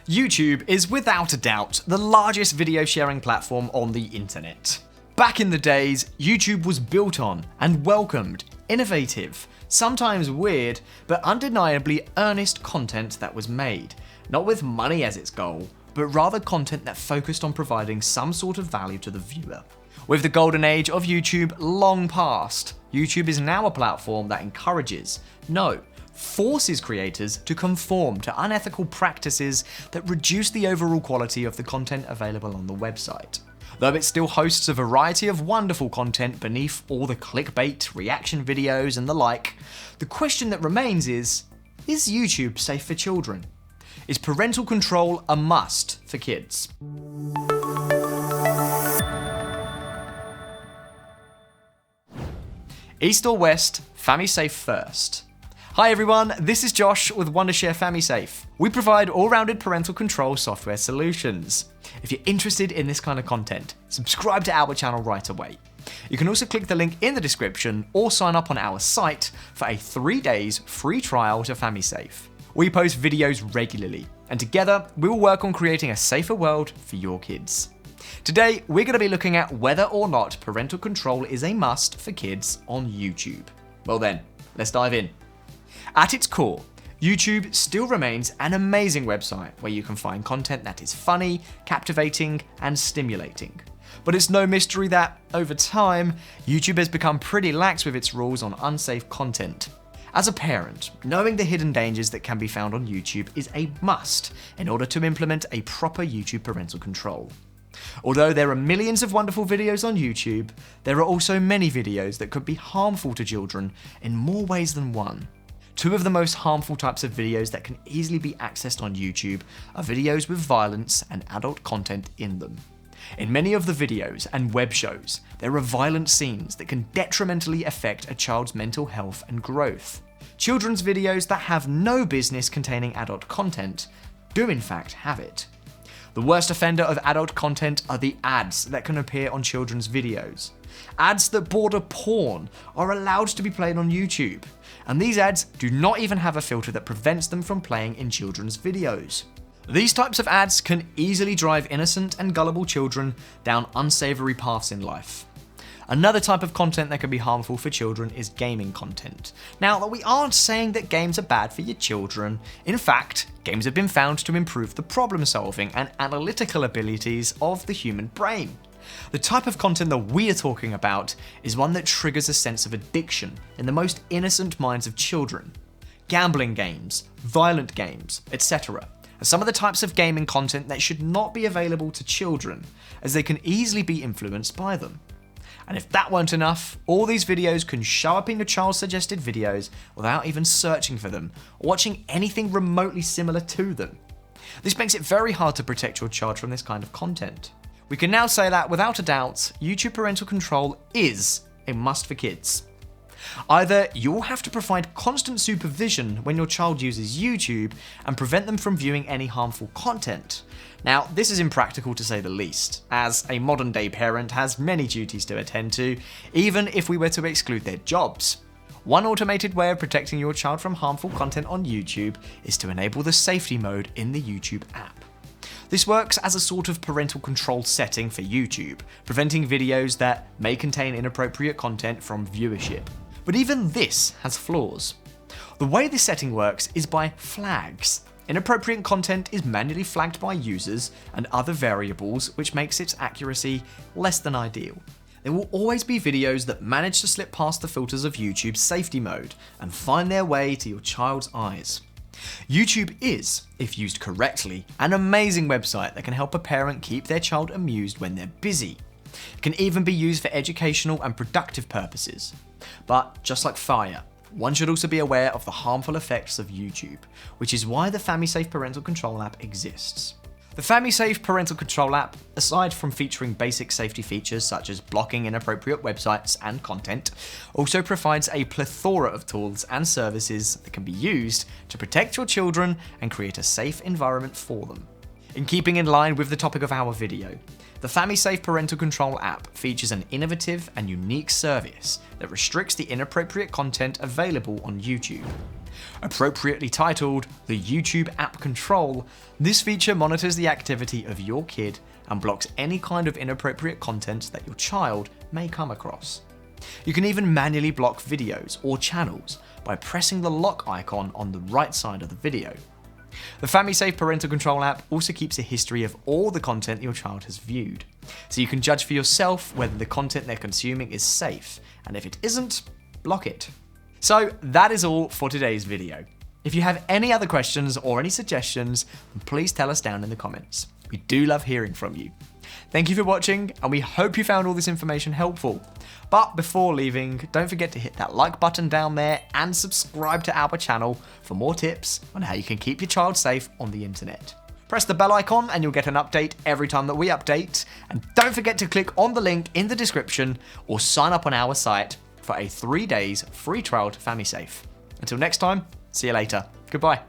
YouTube is without a doubt the largest video sharing platform on the internet. Back in the days, YouTube was built on and welcomed innovative, sometimes weird, but undeniably earnest content that was made, not with money as its goal, but rather content that focused on providing some sort of value to the viewer. With the golden age of YouTube long past, YouTube is now a platform that encourages, no, forces creators to conform to unethical practices that reduce the overall quality of the content available on the website. Though it still hosts a variety of wonderful content beneath all the clickbait, reaction videos and the like, the question that remains is YouTube safe for children? Is parental control a must for kids? East or West, FamiSafe first. Hi everyone, this is Josh with Wondershare FamiSafe. We provide all-rounded parental control software solutions. If you're interested in this kind of content, subscribe to our channel right away. You can also click the link in the description or sign up on our site for a 3 days free trial to FamiSafe. We post videos regularly, and together we will work on creating a safer world for your kids. Today, we're going to be looking at whether or not parental control is a must for kids on YouTube. Well then, let's dive in. At its core, YouTube still remains an amazing website where you can find content that is funny, captivating, and stimulating. But it's no mystery that, over time, YouTube has become pretty lax with its rules on unsafe content. As a parent, knowing the hidden dangers that can be found on YouTube is a must in order to implement a proper YouTube parental control. Although there are millions of wonderful videos on YouTube, there are also many videos that could be harmful to children in more ways than one. Two of the most harmful types of videos that can easily be accessed on YouTube are videos with violence and adult content in them. In many of the videos and web shows, there are violent scenes that can detrimentally affect a child's mental health and growth. Children's videos that have no business containing adult content do in fact have it. The worst offender of adult content are the ads that can appear on children's videos. Ads that border porn are allowed to be played on YouTube, and these ads do not even have a filter that prevents them from playing in children's videos. These types of ads can easily drive innocent and gullible children down unsavory paths in life. Another type of content that can be harmful for children is gaming content. Now, we aren't saying that games are bad for your children. In fact, games have been found to improve the problem-solving and analytical abilities of the human brain. The type of content that we are talking about is one that triggers a sense of addiction in the most innocent minds of children. Gambling games, violent games, etc. are some of the types of gaming content that should not be available to children, as they can easily be influenced by them. And if that weren't enough, all these videos can show up in your child's suggested videos without even searching for them or watching anything remotely similar to them. This makes it very hard to protect your child from this kind of content. We can now say that, without a doubt, YouTube parental control is a must for kids. Either you will have to provide constant supervision when your child uses YouTube and prevent them from viewing any harmful content. Now, this is impractical to say the least, as a modern day parent has many duties to attend to, even if we were to exclude their jobs. One automated way of protecting your child from harmful content on YouTube is to enable the safety mode in the YouTube app. This works as a sort of parental control setting for YouTube, preventing videos that may contain inappropriate content from viewership. But even this has flaws. The way this setting works is by flags. Inappropriate content is manually flagged by users and other variables, which makes its accuracy less than ideal. There will always be videos that manage to slip past the filters of YouTube's safety mode and find their way to your child's eyes. YouTube is, if used correctly, an amazing website that can help a parent keep their child amused when they're busy. It can even be used for educational and productive purposes. But just like fire, one should also be aware of the harmful effects of YouTube, which is why the FamiSafe Parental Control app exists. The FamiSafe Parental Control app, aside from featuring basic safety features such as blocking inappropriate websites and content, also provides a plethora of tools and services that can be used to protect your children and create a safe environment for them. In keeping in line with the topic of our video, the FamiSafe Parental Control app features an innovative and unique service that restricts the inappropriate content available on YouTube. Appropriately titled the YouTube App Control, this feature monitors the activity of your kid and blocks any kind of inappropriate content that your child may come across. You can even manually block videos or channels by pressing the lock icon on the right side of the video. The FamiSafe Parental Control app also keeps a history of all the content your child has viewed, so you can judge for yourself whether the content they're consuming is safe, and if it isn't, block it. So that is all for today's video. If you have any other questions or any suggestions, then please tell us down in the comments. We do love hearing from you. Thank you for watching, and we hope you found all this information helpful. But before leaving, don't forget to hit that like button down there and subscribe to our channel for more tips on how you can keep your child safe on the internet. Press the bell icon and you'll get an update every time that we update. And don't forget to click on the link in the description or sign up on our site for a 3 days free trial to FamiSafe. Until next time, see you later. Goodbye.